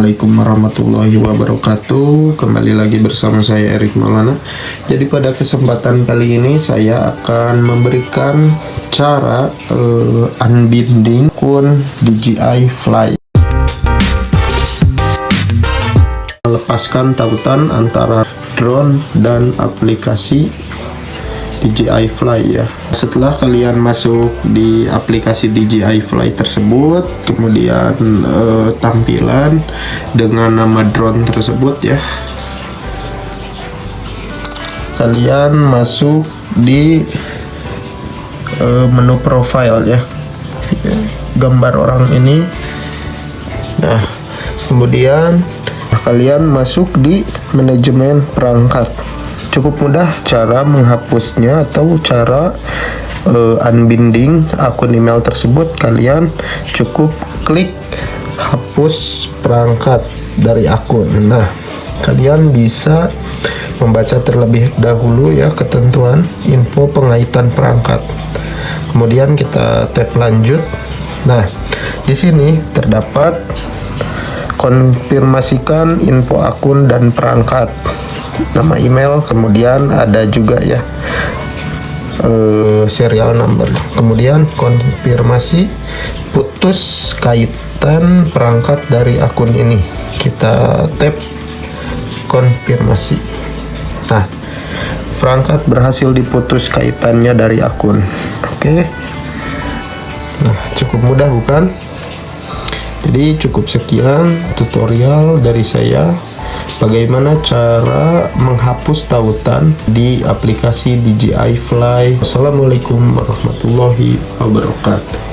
Assalamualaikum warahmatullahi wabarakatuh. Kembali lagi bersama saya Erik Maulana. Jadi pada kesempatan kali ini saya akan memberikan cara unbinding akun DJI Fly, melepaskan tautan antara drone dan aplikasi DJI Fly ya. Setelah kalian masuk di aplikasi DJI Fly tersebut, kemudian tampilan dengan nama drone tersebut ya, kalian masuk di menu profile ya, gambar orang ini. Nah, kemudian kalian masuk di manajemen perangkat. Cukup mudah cara menghapusnya atau cara unbinding akun email tersebut. Kalian cukup klik hapus perangkat dari akun. Nah, kalian bisa membaca terlebih dahulu ya ketentuan info pengaitan perangkat. Kemudian kita tap lanjut. Nah, di sini terdapat konfirmasikan info akun dan perangkat, nama email, kemudian ada juga ya serial number, kemudian konfirmasi putus kaitan perangkat dari akun ini. Kita tap konfirmasi. Nah, perangkat berhasil diputus kaitannya dari akun. Oke. Nah, cukup mudah bukan? Jadi cukup sekian tutorial dari saya bagaimana cara menghapus tautan di aplikasi DJI Fly. Assalamualaikum warahmatullahi wabarakatuh.